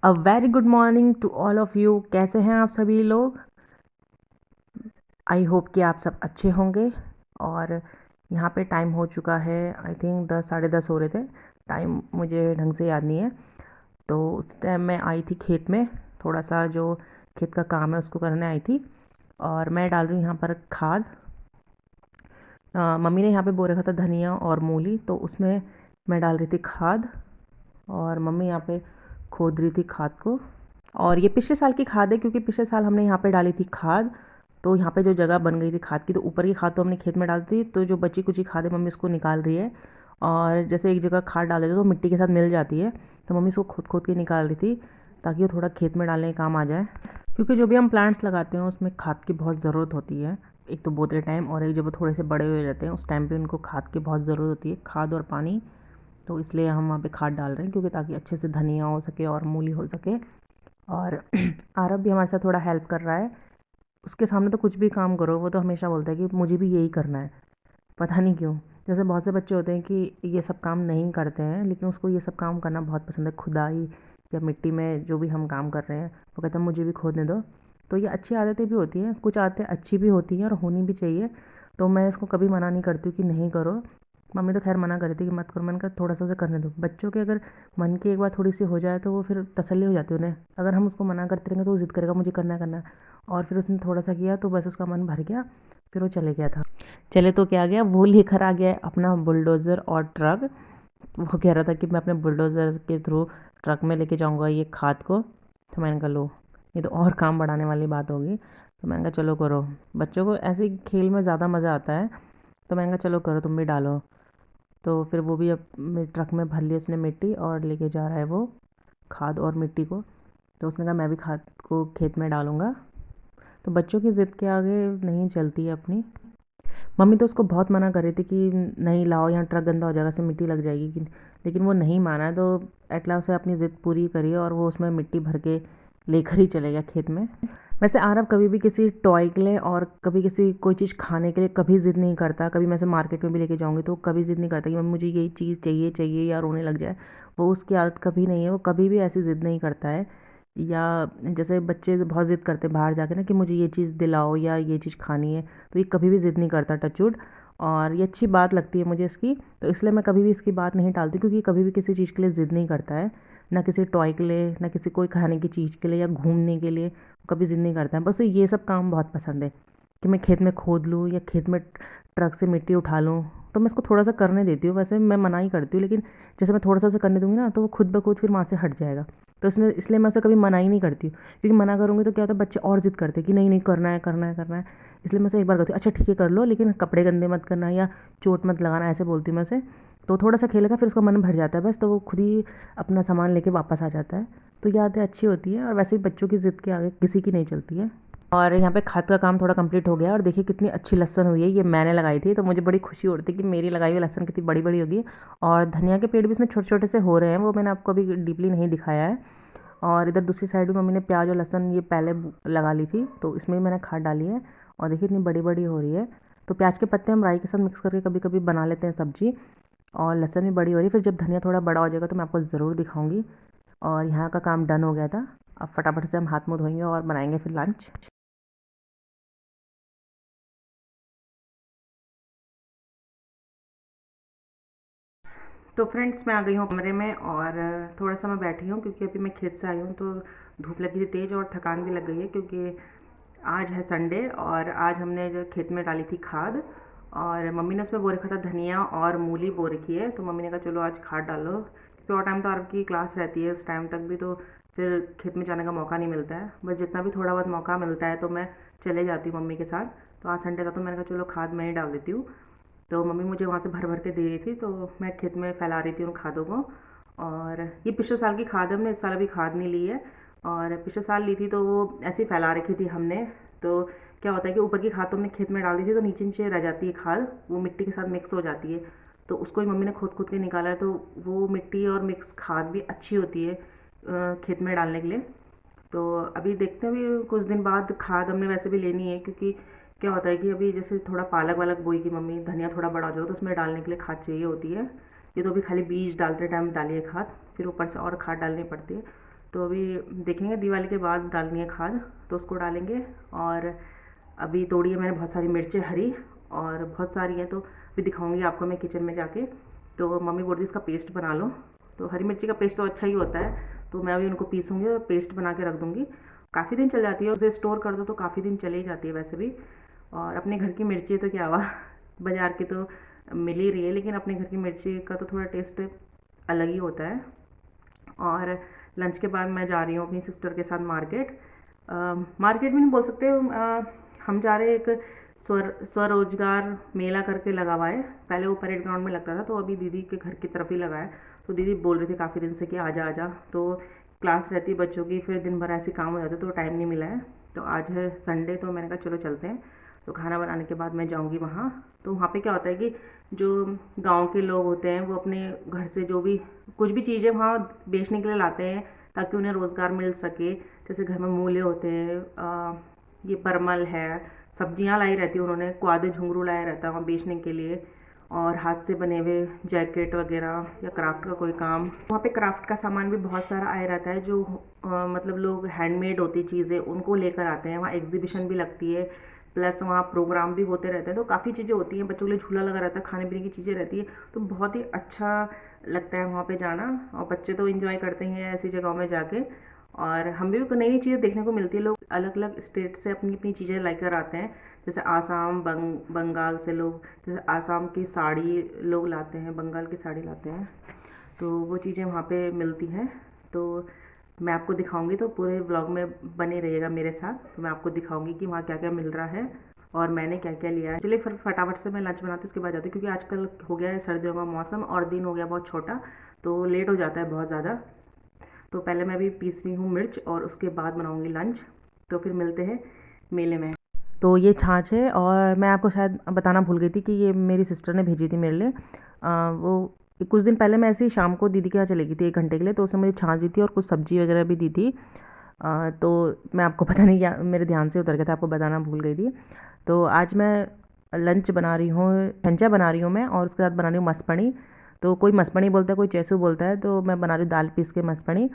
A very good morning to all of you. कैसे हैं आप सभी लोग? आई होप कि आप सब अच्छे होंगे। और यहाँ पे टाइम हो चुका है, आई थिंक 10 साढ़े 10 हो रहे थे। टाइम मुझे ढंग से याद नहीं है। तो उस टाइम मैं आई थी खेत में, थोड़ा सा जो खेत का काम है उसको करने आई थी। और मैं डाल रही हूँ यहाँ पर खाद। मम्मी ने यहाँ पे बो रखा था धनिया और मूली, तो उसमें मैं डाल रही थी खाद। और मम्मी यहाँ पे खोद रही थी खाद को। और ये पिछले साल की खाद है, क्योंकि पिछले साल हमने यहाँ पे डाली थी खाद। तो यहाँ पे जो जगह बन गई थी खाद की, तो ऊपर की खाद तो हमने खेत में डाल दी, तो जो बची कुची खाद है मम्मी उसको निकाल रही है। और जैसे एक जगह खाद डाल देते तो मिट्टी के साथ मिल जाती है, तो मम्मी उसको खोद खोद के निकाल रही थी, ताकि वो थोड़ा खेत में डालने के काम आ जाए। क्योंकि जो भी हम प्लांट्स लगाते हैं उसमें खाद की बहुत ज़रूरत होती है। एक तो बोते टाइम, और एक जब वो थोड़े से बड़े हो जाते हैं उस टाइम पे उनको खाद की बहुत ज़रूरत होती है, खाद और पानी। तो इसलिए हम वहाँ पे खाद डाल रहे हैं, क्योंकि ताकि अच्छे से धनिया हो सके और मूली हो सके। और आरब भी हमारे साथ थोड़ा हेल्प कर रहा है। उसके सामने तो कुछ भी काम करो वो तो हमेशा बोलता है कि मुझे भी यही करना है, पता नहीं क्यों। जैसे बहुत से बच्चे होते हैं कि ये सब काम नहीं करते हैं, लेकिन उसको ये सब काम करना बहुत पसंद है। खुदाई या मिट्टी में जो भी हम काम कर रहे हैं, वो कहता है मुझे भी खोदने दो। तो ये अच्छी आदतें भी होती हैं, कुछ आदतें अच्छी भी होती हैं और होनी भी चाहिए। तो मैं इसको कभी मना नहीं करती हूँ कि नहीं करो। मम्मी तो खैर मना करती थी कि मत करो, मैंने कहा थोड़ा सा उसे करने दो। बच्चों के अगर मन की एक बार थोड़ी सी हो जाए तो वो फिर तसल्ली हो जाती है उन्हें। अगर हम उसको मना करते रहेंगे तो वो ज़िद करेगा मुझे करना है करना है। और फिर उसने थोड़ा सा किया तो बस उसका मन भर गया, फिर वो चले गया था। चले तो क्या गया, वो लेकर आ गया है अपना बुलडोज़र और ट्रक। वो कह रहा था कि मैं अपने बुलडोज़र के थ्रू ट्रक में लेके जाऊंगा ये खाद को। तो मैंने कहा लो, ये तो और काम बढ़ाने वाली बात होगी। तो मैंने कहा चलो करो, बच्चों को ऐसे ही खेल में ज़्यादा मज़ा आता है। तो मैंने कहा चलो करो, तुम भी डालो। तो फिर वो भी अब मेरे ट्रक में भर ली उसने मिट्टी, और लेके जा रहा है वो खाद और मिट्टी को। तो उसने कहा मैं भी खाद को खेत में डालूंगा। तो बच्चों की ज़िद के आगे नहीं चलती है अपनी। मम्मी तो उसको बहुत मना कर रही थी कि नहीं लाओ, यहाँ ट्रक गंदा हो जाएगा, इसमें मिट्टी लग जाएगी कि। लेकिन वो नहीं माना है, तो एट लास्ट उसने अपनी ज़िद पूरी करी और वो उसमें मिट्टी भर के लेकर ही चले गया खेत में। वैसे आरव कभी भी किसी टॉय के लिए और कभी किसी कोई चीज़ खाने के लिए कभी ज़िद नहीं करता। कभी मैं से मार्केट में भी लेके जाऊँगी तो कभी ज़िद नहीं करता कि मम्मी मुझे ये चीज़ चाहिए चाहिए या रोने लग जाए। वो उसकी आदत कभी नहीं है, वो कभी भी ऐसी ज़िद नहीं करता है। या जैसे बच्चे बहुत ज़िद करते हैं बाहर जाके ना कि मुझे ये चीज़ दिलाओ या ये चीज़ खानी है, तो ये कभी भी ज़िद नहीं करता, टचवुड। और ये अच्छी बात लगती है मुझे इसकी। तो इसलिए मैं कभी भी इसकी बात नहीं टालती, क्योंकि कभी भी किसी चीज़ के लिए ज़िद नहीं करता है। ना किसी टॉय के लिए, ना किसी कोई खाने की चीज़ के लिए या घूमने के लिए कभी ज़िद नहीं करता है। बस ये सब काम बहुत पसंद है कि मैं खेत में खोद लूँ या खेत में ट्रक से मिट्टी उठा लूँ। तो मैं इसको थोड़ा सा करने देती हूँ, वैसे मैं मना ही करती हूँ, लेकिन जैसे मैं थोड़ा सा उसे करने दूँगी ना तो वो खुद ब खुद फिर वहाँ से हट जाएगा। तो इसलिए मैं उसे कभी मना ही नहीं करती हूँ, क्योंकि मना करूँगी तो क्या होता है, बच्चे और ज़िद करते हैं कि नहीं नहीं करना है करना है करना है। इसलिए मैं उसे एक बार कहती हूँ अच्छा ठीक है कर लो, लेकिन कपड़े गंदे मत करना या चोट मत लगाना, ऐसे बोलती हूँ मैं उसे। तो थोड़ा सा खेलेगा, फिर उसका मन भर जाता है बस, तो वो खुद ही अपना सामान लेके वापस आ जाता है। तो ये आदतें अच्छी होती हैं, और वैसे भी बच्चों की ज़िद के आगे किसी की नहीं चलती है। और यहाँ पे खाद का काम थोड़ा कंप्लीट हो गया, और देखिए कितनी अच्छी लहसुन हुई है। ये मैंने लगाई थी, तो मुझे बड़ी खुशी हो रही थी कि मेरी लगाई हुई लहसुन कितनी बड़ी बड़ी होगी। और धनिया के पेड़ भी इसमें छोटे छोटे से हो रहे हैं, वो मैंने आपको अभी डीपली नहीं दिखाया है। और इधर दूसरी साइड भी मम्मी ने प्याज और लहसुन ये पहले लगा ली थी, तो इसमें भी मैंने खाद डाली है। और देखिए इतनी बड़ी बड़ी हो रही है। तो प्याज के पत्ते हम राई के साथ मिक्स करके कभी कभी बना लेते हैं सब्जी। और लहसुन भी बड़ी हो रही है, फिर जब धनिया थोड़ा बड़ा हो जाएगा तो मैं आपको ज़रूर दिखाऊंगी। और यहाँ का काम डन हो गया था। अब फटाफट से हम हाथ मुँह धोएंगे और बनाएंगे फिर लंच। तो फ्रेंड्स मैं आ गई हूँ कमरे में, और थोड़ा सा मैं बैठी हूँ, क्योंकि अभी मैं खेत से आई हूँ तो धूप लगी थी तेज़ और थकान भी लग गई है, क्योंकि आज है संडे और आज हमने जो खेत में डाली थी खाद। और मम्मी ने उसमें बो रखा था धनिया और मूली बो रखी है, तो मम्मी ने कहा चलो आज खाद डालो, क्योंकि और टाइम तो आपकी क्लास रहती है उस टाइम तक भी, तो फिर खेत में जाने का मौका नहीं मिलता है। बस जितना भी थोड़ा बहुत मौका मिलता है तो मैं चले जाती हूँ मम्मी के साथ। तो आज संडे था तो मैंने कहा चलो खाद मैं ही डाल देती हूँ। तो मम्मी मुझे वहाँ से भर भर के दे रही थी, तो मैं खेत में फैला रही थी उन खादों को। और ये पिछले साल की खाद है, हमने इस साल अभी खाद नहीं ली है। और पिछले साल ली थी तो वो ऐसे ही फैला रखी थी हमने। तो क्या होता है कि ऊपर की खाद तो हमने खेत में डाल दी थी, तो नीचे नीचे रह जाती है खाद, वो मिट्टी के साथ मिक्स हो जाती है। तो उसको ही मम्मी ने खोद खोद के निकाला है, तो वो मिट्टी और मिक्स खाद भी अच्छी होती है खेत में डालने के लिए। तो अभी देखते हैं, अभी कुछ दिन बाद खाद हमने वैसे भी लेनी है, क्योंकि क्या होता है कि अभी जैसे थोड़ा पालक वालक बोई की मम्मी, धनिया थोड़ा बड़ा हो जाएगा तो उसमें डालने के लिए खाद चाहिए होती है। ये तो अभी खाली बीज डालते टाइम डालिए खाद, फिर ऊपर से और खाद डालनी पड़ती है। तो अभी देखेंगे दिवाली के बाद डालनी है खाद तो उसको डालेंगे। और अभी तोड़ी है मैंने बहुत सारी मिर्चें हरी, और बहुत सारी है तो अभी दिखाऊंगी आपको मैं किचन में जाके। तो मम्मी बोल रही इसका पेस्ट बना लो, तो हरी मिर्ची का पेस्ट तो अच्छा ही होता है, तो मैं अभी उनको पीसूँगी और पेस्ट बना के रख दूँगी। काफ़ी दिन चल जाती है, उसे स्टोर कर दो तो काफ़ी दिन चली जाती है वैसे भी। और अपने घर की मिर्ची तो क्या हुआ बाज़ार की तो मिल ही रही है, लेकिन अपने घर की मिर्ची का तो थोड़ा टेस्ट अलग ही होता है। और लंच के बाद मैं जा रही हूँ अपनी सिस्टर के साथ मार्केट। मार्केट भी नहीं बोल सकते, हम जा रहे हैं एक स्वरोजगार मेला करके लगा हुआ है। पहले वो परेड ग्राउंड में लगता था, तो अभी दीदी के घर की तरफ ही लगा है। तो दीदी बोल रही थी काफ़ी दिन से कि आजा आजा, तो क्लास रहती है बच्चों की, फिर दिन भर ऐसे काम हो जाते तो टाइम नहीं मिला है। तो आज है संडे, तो मैंने कहा चलो चलते हैं। तो खाना बनाने के बाद मैं जाऊंगी वहाँ। तो वहाँ पे क्या होता है कि जो गांव के लोग होते हैं वो अपने घर से जो भी कुछ भी चीज़ें वहाँ बेचने के लिए लाते हैं ताकि उन्हें रोज़गार मिल सके। जैसे घर में मूले होते हैं, ये परमल है, सब्जियां लाई रहती है उन्होंने, क्वादे झुंगरू लाया रहता है वहाँ बेचने के लिए। और हाथ से बने हुए जैकेट वगैरह या क्राफ्ट का कोई काम, वहाँ पे क्राफ्ट का सामान भी बहुत सारा आया रहता है। जो मतलब लोग हैंडमेड होती चीज़ें उनको लेकर आते हैं। वहाँ एग्जीबिशन भी लगती है, प्लस वहाँ प्रोग्राम भी होते रहते हैं, तो काफ़ी चीज़ें होती हैं। बच्चों के लिए झूला लगा रहता है, खाने पीने की चीज़ें रहती है, तो बहुत ही अच्छा लगता है वहाँ पे जाना। और बच्चे तो इंजॉय करते हैं ऐसी जगहों में जाके। और हमें भी नई नई चीज़ें देखने को मिलती है। लोग अलग अलग स्टेट से अपनी अपनी चीज़ें लेकर आते हैं। जैसे आसाम, बंगाल से लोग, जैसे आसाम की साड़ी लोग लाते हैं, बंगाल की साड़ी लाते हैं, तो वो चीज़ें वहाँ पे मिलती हैं। तो मैं आपको दिखाऊंगी, तो पूरे ब्लॉग में बने रहिएगा मेरे साथ। तो मैं आपको दिखाऊंगी कि वहाँ क्या क्या मिल रहा है और मैंने क्या क्या लिया है। चलिए फिर फटाफट से मैं लंच बनाती हूँ, उसके बाद जाती हूँ, क्योंकि आजकल हो गया है सर्दियों का मौसम और दिन हो गया बहुत छोटा, तो लेट हो जाता है बहुत ज़्यादा। तो पहले मैं अभी पीस रही हूँ मिर्च और उसके बाद बनाऊँगी लंच। तो फिर मिलते हैं मेले में। तो ये छाछ है, और मैं आपको शायद बताना भूल गई थी कि ये मेरी सिस्टर ने भेजी थी मेरे लिए। वो कुछ दिन पहले मैं ऐसे ही शाम को दीदी के यहाँ चली गई थी 1 घंटे के लिए, तो उसने मुझे छाछ दी थी और कुछ सब्जी वगैरह भी दी थी। तो मैं आपको पता नहीं क्या मेरे ध्यान से उतर गया था, आपको बताना भूल गई थी। तो आज मैं लंच बना रही हूँ, ठंचा बना रही हूँ मैं, और उसके साथ बना रही हूँ मसपणी। तो कोई मसपणी बोलता है, कोई चैसू बोलता है, तो मैं बना रही हूँ दाल पीस के मसपणी।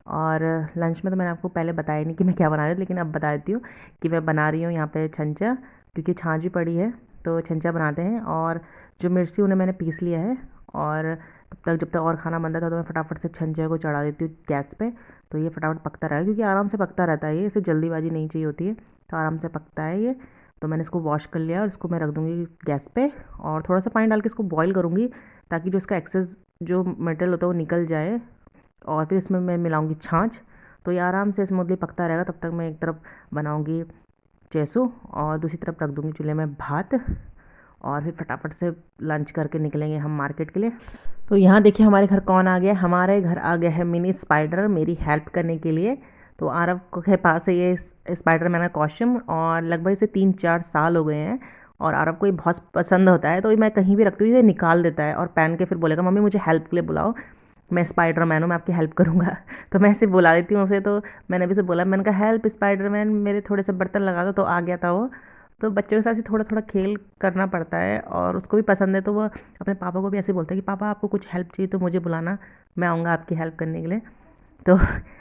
और लंच में तो मैंने आपको पहले बताया नहीं कि मैं क्या बना रही हूँ, लेकिन अब बता देती हूँ कि मैं बना रही हूँ यहाँ पे छंचा, क्योंकि छाछ भी पड़ी है तो छंचा बनाते हैं। और जो मिर्ची उन्हें मैंने पीस लिया है, और तब तक जब तक और खाना बनता था तो मैं फटाफट से छंचे को चढ़ा देती हूँ गैस पे। तो ये फटाफट पकता रहेगा, क्योंकि आराम से पकता रहता है ये, इसे जल्दीबाजी नहीं चाहिए होती है, तो आराम से पकता है ये। तो मैंने इसको वॉश कर लिया और इसको मैं रख दूँगी गैस पे, और थोड़ा सा पानी डाल के इसको बॉईल करूँगी, ताकि जो इसका एक्सेस जो मटेरियल होता है वो निकल जाए। और फिर इसमें मैं मिलाऊंगी छाछ, तो ये आराम से स्मूथली पकता रहेगा। तब तक मैं एक तरफ बनाऊंगी चेसू और दूसरी तरफ रख दूंगी चूल्हे में भात, और फिर फटाफट से लंच करके निकलेंगे हम मार्केट के लिए। तो यहाँ देखिए हमारे घर कौन आ गया, हमारे घर आ गया है मिनी स्पाइडर मेरी हेल्प करने के लिए। तो आरव के पास है ये स्पाइडर मैन का कॉस्ट्यूम, और लगभग इसे 3-4 साल हो गए हैं, और आरव को ये बहुत पसंद होता है। तो मैं कहीं भी रखती हूँ ये निकाल देता है और पहन के फिर बोलेगा मम्मी मुझे हेल्प के लिए बुलाओ, मैं स्पाइडर मैन हूँ, मैं आपकी हेल्प करूँगा तो मैं ऐसे बुला देती हूँ उसे। तो मैंने भी उसे बोला, मैंने कहा हेल्प स्पाइडर मैन, मेरे थोड़े से बर्तन लगा दो, तो आ गया था वो। तो बच्चों के साथ ही थोड़ा थोड़ा खेल करना पड़ता है, और उसको भी पसंद है, तो वो अपने पापा को भी ऐसे बोलता है कि पापा आपको कुछ हेल्प चाहिए तो मुझे बुलाना, मैं आऊँगा आपकी हेल्प करने के लिए। तो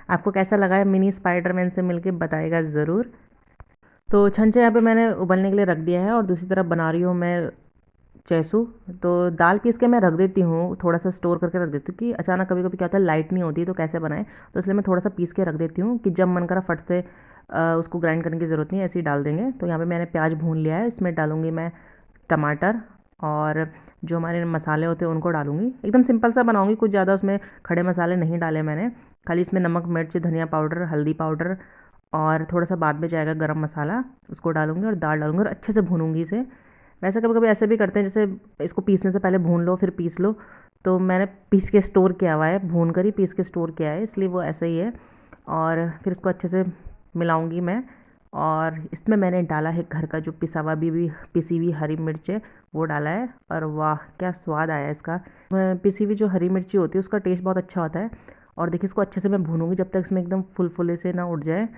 आपको कैसा लगा है मिनी स्पाइडरमैन से मिलके, बताइएगा ज़रूर। तो छंछे यहाँ पे मैंने उबलने के लिए रख दिया है, और दूसरी तरफ बना रही हूँ मैं चैसू। तो दाल पीस के मैं रख देती हूँ, थोड़ा सा स्टोर करके रख देती हूँ, कि अचानक कभी कभी क्या होता है लाइट नहीं होती तो कैसे बनाएं, तो इसलिए मैं थोड़ा सा पीस के रख देती हूँ कि जब मन करा फट से उसको ग्राइंड करने की ज़रूरत नहीं है, ऐसे ही डाल देंगे। तो यहाँ पे मैंने प्याज भून लिया है, इसमें डालूंगी मैं टमाटर, और जो हमारे मसाले होते हैं उनको डालूंगी। एकदम सिंपल सा बनाऊंगी, कुछ ज़्यादा उसमें खड़े मसाले नहीं डाले मैंने, खाली इसमें नमक मिर्च धनिया पाउडर हल्दी पाउडर, और थोड़ा सा बाद में जाएगा गरम मसाला, उसको डालूंगी और दाल डालूंगी और अच्छे से भूनूंगी इसे। वैसे कभी कभी ऐसे भी करते हैं, जैसे इसको पीसने से पहले भून लो फिर पीस लो, तो मैंने पीस के स्टोर किया हुआ है, भून कर ही पीस के स्टोर किया है, इसलिए वो ऐसा ही है। और फिर इसको अच्छे से मिलाऊंगी मैं, और इसमें मैंने डाला है घर का जो पिसा हुआ भी पिसी हुई हरी मिर्च है वो डाला है, और वाह क्या स्वाद आया इसका। पिसी हुई जो हरी मिर्ची होती है उसका टेस्ट बहुत अच्छा होता है। और देखिए इसको अच्छे से मैं भूनूंगी जब तक इसमें एकदम फुल से ना उठ जाए।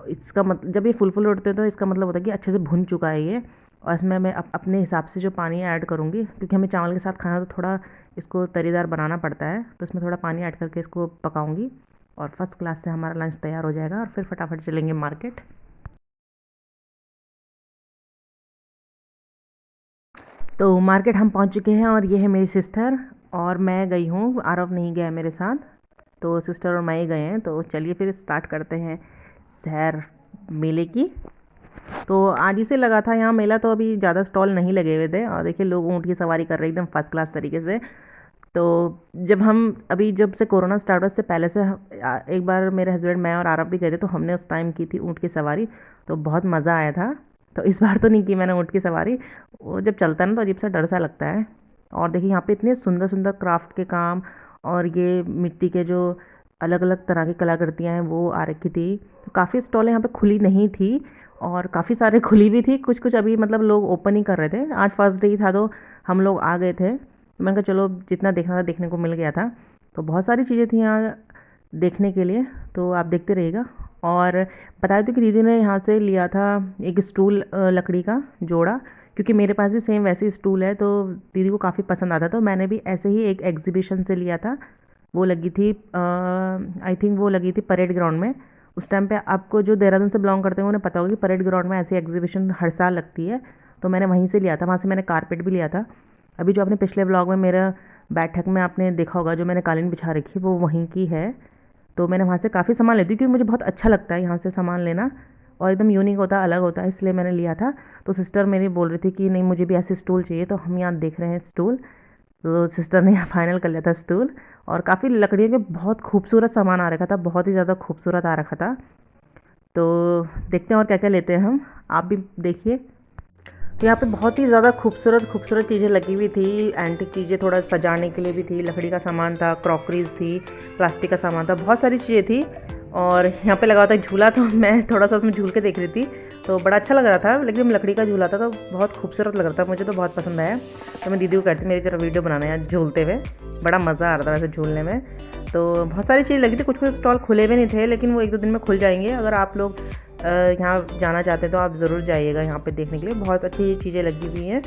इसका मतलब जब ये फुल उड़ते हैं तो इसका मतलब होता है कि अच्छे से भुन चुका है ये। और इसमें मैं अपने हिसाब से जो पानी ऐड करूँगी, क्योंकि हमें चावल के साथ खाना तो थोड़ा इसको तरीदार बनाना पड़ता है, तो इसमें थोड़ा पानी ऐड करके इसको पकाऊंगी। और फर्स्ट क्लास से हमारा लंच तैयार हो जाएगा और फिर फटाफट चलेंगे मार्केट। तो मार्केट हम पहुंच चुके हैं और ये है मेरी सिस्टर और मैं गई हूँ, आरव नहीं गया मेरे साथ। तो सिस्टर और मैं ही गए हैं। तो चलिए फिर स्टार्ट करते हैं सैर मेले की। तो आज ही से लगा था यहाँ मेला, तो अभी ज़्यादा स्टॉल नहीं लगे हुए थे और देखिए लोग ऊँट की सवारी कर रहे हैं एकदम फर्स्ट क्लास तरीके से। तो जब से कोरोना स्टार्ट हुआ, उससे पहले से एक बार मेरे हस्बैंड, मैं और आरब भी गए थे, तो हमने उस टाइम की थी ऊँट की सवारी। तो बहुत मज़ा आया था। तो इस बार तो नहीं की मैंने ऊँट की सवारी। वो जब चलता है ना तो अजीब सा डर सा लगता है। और देखिए यहाँ पे इतने सुंदर सुंदर क्राफ्ट के काम और ये मिट्टी के जो अलग अलग तरह की कलाकृतियाँ हैं वो आ रखी थी। तो काफ़ी स्टॉल यहाँ पे खुली नहीं थी और काफ़ी सारे खुली भी थी, कुछ कुछ अभी मतलब लोग ओपन ही कर रहे थे। आज फर्स्ट डे ही था तो हम लोग आ गए थे। तो मैंने कहा चलो जितना देखना था देखने को मिल गया था। तो बहुत सारी चीज़ें थी यहाँ देखने के लिए, तो आप देखते रहिएगा। और बताया तो कि दीदी ने यहाँ से लिया था एक स्टूल, लकड़ी का जोड़ा, क्योंकि मेरे पास भी सेम वैसे ही स्टूल है, तो दीदी को काफ़ी पसंद आता। तो मैंने भी ऐसे ही एक एग्जीबिशन से लिया था। वो लगी थी, आई थिंक वो लगी थी परेड ग्राउंड में। उस टाइम पे आपको जो देहरादून से बिलोंग करते हैं उन्हें पता होगा कि परेड ग्राउंड में ऐसी एग्जीबिशन हर साल लगती है। तो मैंने वहीं से लिया था, वहाँ से मैंने कारपेट भी लिया था। अभी जो आपने पिछले ब्लॉग में मेरा बैठक में आपने देखा होगा, जो मैंने कालीन बिछा रखी वो वहीं की है। तो मैंने वहाँ से काफ़ी सामान लेती हूँ क्योंकि मुझे बहुत अच्छा लगता है यहाँ से सामान लेना, और एकदम यूनिक होता है, अलग होता है, इसलिए मैंने लिया था। तो सिस्टर मेरी बोल रही थी कि नहीं मुझे भी ऐसे स्टूल चाहिए, तो हम यहाँ देख रहे हैं स्टूल। तो सिस्टर ने यहाँ फाइनल कर लिया था स्टूल। और काफ़ी लकड़ियों के बहुत खूबसूरत सामान आ रखा था, बहुत ही ज़्यादा खूबसूरत आ रखा था। तो देखते हैं और क्या क्या लेते हैं हम, आप भी देखिए। तो यहाँ पे बहुत ही ज़्यादा खूबसूरत खूबसूरत चीज़ें लगी हुई थी, एंटिक चीज़ें थोड़ा सजाने के लिए भी थी, लकड़ी का सामान था, क्रॉकरीज थी, प्लास्टिक का सामान था, बहुत सारी चीज़ें थी। और यहाँ पे लगा हुआ था झूला, तो मैं थोड़ा सा उसमें झूल के देख रही थी, तो बड़ा अच्छा लग रहा था। लेकिन लकड़ी का झूला था तो बहुत खूबसूरत लग रहा था, मुझे तो बहुत पसंद आया। तो मैं दीदी को कहती मेरी जरा वीडियो बनाना यार झूलते हुए, बड़ा मज़ा आ रहा था वैसे झूलने में। तो बहुत सारी चीज़ लगी थी, कुछ कुछ स्टॉल खुले हुए नहीं थे, लेकिन वो एक दो दिन में खुल जाएंगे। अगर आप लोग यहाँ जाना चाहते हैं तो आप ज़रूर जाइएगा यहाँ पे देखने के लिए, बहुत अच्छी चीज़ें लगी हुई हैं।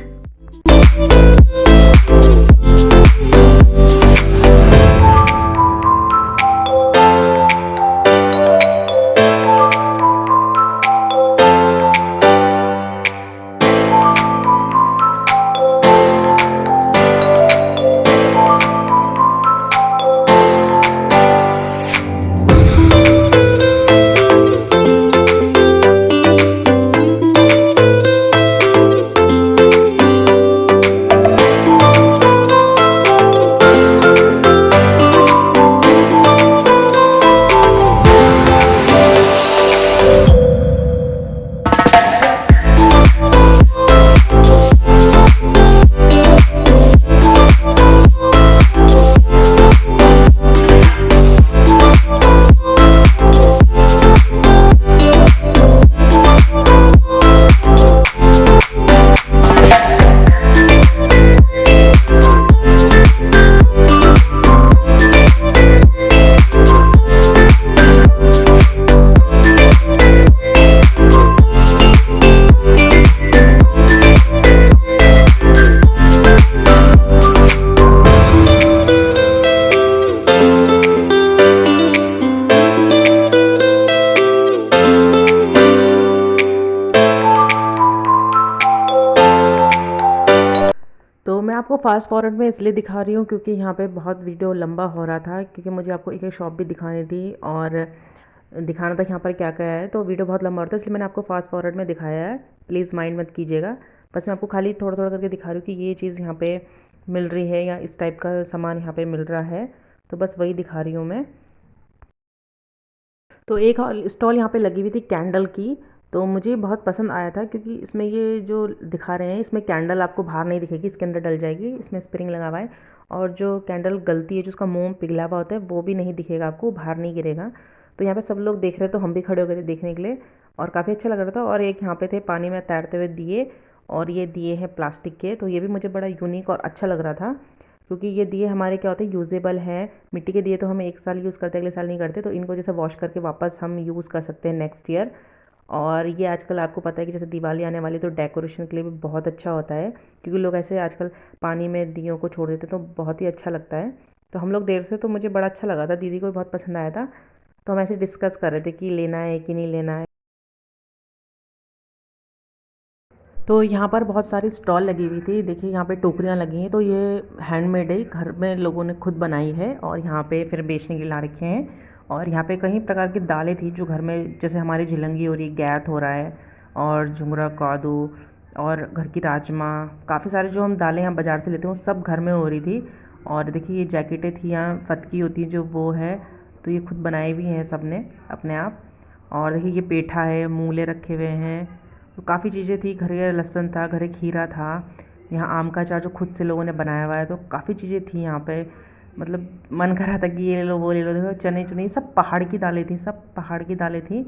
तो मैं आपको फास्ट फॉरवर्ड में इसलिए दिखा रही हूँ क्योंकि यहाँ पे बहुत वीडियो लंबा हो रहा था, क्योंकि मुझे आपको एक एक शॉप भी दिखानी थी और दिखाना था कि यहाँ पर क्या क्या है। तो वीडियो बहुत लंबा हो रहा था, इसलिए मैंने आपको फास्ट फॉरवर्ड में दिखाया है, प्लीज़ माइंड मत कीजिएगा। बस मैं आपको खाली थोड़ा थोड़ा करके दिखा रही हूँ कि ये चीज़ यहाँ पे मिल रही है या इस टाइप का सामान यहाँ पे मिल रहा है, तो बस वही दिखा रही हूँ मैं। तो एक स्टॉल यहाँ पे लगी हुई थी कैंडल की, तो मुझे बहुत पसंद आया था क्योंकि इसमें ये जो दिखा रहे हैं इसमें कैंडल आपको बाहर नहीं दिखेगी, इसके अंदर डल जाएगी, इसमें स्प्रिंग लगा हुआ है। और जो कैंडल गलती है, जो उसका मोम पिघला हुआ होता है, वो भी नहीं दिखेगा आपको, बाहर नहीं गिरेगा। तो यहाँ पे सब लोग देख रहे, तो हम भी खड़े हो गए थे देखने के लिए, और काफ़ी अच्छा लग रहा था। और एक यहाँ पे थे पानी में तैरते हुए दिए, और ये दिए हैं प्लास्टिक के, तो ये भी मुझे बड़ा यूनिक और अच्छा लग रहा था, क्योंकि ये दिए हमारे क्या होते हैं, यूज़ेबल हैं। मिट्टी के दिए तो हम एक साल यूज़ करते हैं, अगले साल नहीं करते, तो इनको जैसे वॉश करके वापस हम यूज़ कर सकते हैं नेक्स्ट ईयर। और ये आजकल आपको पता है कि जैसे दिवाली आने वाली, तो डेकोरेशन के लिए भी बहुत अच्छा होता है, क्योंकि लोग ऐसे आजकल पानी में दियों को छोड़ देते हैं, तो बहुत ही अच्छा लगता है। तो हम लोग देर से, तो मुझे बड़ा अच्छा लगा था, दीदी को भी बहुत पसंद आया था। तो हम ऐसे डिस्कस कर रहे थे कि लेना है कि नहीं लेना है। तो यहाँ पर बहुत सारी स्टॉल लगी हुई थी। देखिए यहाँ पे टोकरियाँ लगी हैं, तो ये हैंडमेड है, घर में लोगों ने खुद बनाई है और यहाँ पे फिर बेचने के लिए ला रखे हैं। और यहाँ पे कई प्रकार की दालें थी जो घर में, जैसे हमारी झिलंगी हो रही, गैत हो रहा है, और झुंगरा कादू, और घर की राजमा, काफ़ी सारे जो हम दालें यहाँ बाज़ार से लेते हैं वो सब घर में हो रही थी। और देखिए ये जैकेटें थी, यहाँ फतकी होती है जो, वो है, तो ये खुद बनाई हुई हैं सब ने अपने आप। और देखिए ये पेठा है, मूले रखे हुए हैं, तो काफ़ी चीज़ें थी। घरे लहसुन था, घरे खीरा था, यहाँ आम का अचार जो खुद से लोगों ने बनाया हुआ है, तो काफ़ी चीज़ें थी यहाँ पे। मतलब मन कर रहा था कि ये ले लो वो ले लो। देखो चने चुने सब पहाड़ की दालें थी, सब पहाड़ की दालें थी,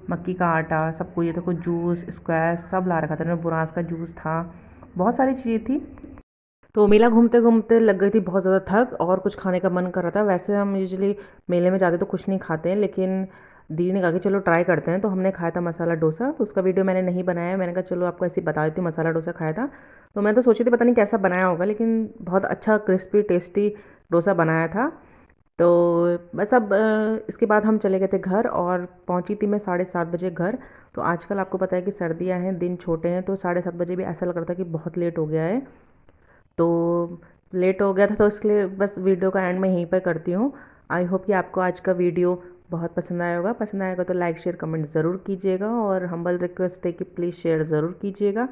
मक्की का आटा, सब कुछ। ये देखो जूस, स्क्वैश सब ला रखा था, बुरांस का जूस था, बहुत सारी चीज़ें थी। तो मेला घूमते घूमते लग गई थी बहुत ज़्यादा थक, और कुछ खाने का मन कर रहा था। वैसे हम यूजुअली मेले में जाते तो कुछ नहीं खाते हैं, लेकिन दीदी ने कहा कि चलो ट्राई करते हैं, तो हमने खाया था मसाला डोसा। तो उसका वीडियो मैंने नहीं बनाया, मैंने कहा चलो आपको ऐसे ही बता देती हूँ, मसाला डोसा खाया था। तो मैं तो सोची थी पता नहीं कैसा बनाया होगा, लेकिन बहुत अच्छा क्रिस्पी टेस्टी डोसा बनाया था। तो बस अब इसके बाद हम चले गए थे घर, और पहुंची थी मैं 7:30 बजे घर। तो आजकल आपको पता है कि सर्दियां हैं, दिन छोटे हैं, तो 7:30 बजे भी ऐसा लग रहा था कि बहुत लेट हो गया है। तो लेट हो गया था, तो इसलिए बस वीडियो का एंड मैं यहीं पर करती हूँ। आई होप कि आपको आज का वीडियो बहुत पसंद आया होगा। पसंद आएगा तो लाइक शेयर कमेंट ज़रूर कीजिएगा, और हम्बल रिक्वेस्ट है कि प्लीज़ शेयर ज़रूर कीजिएगा।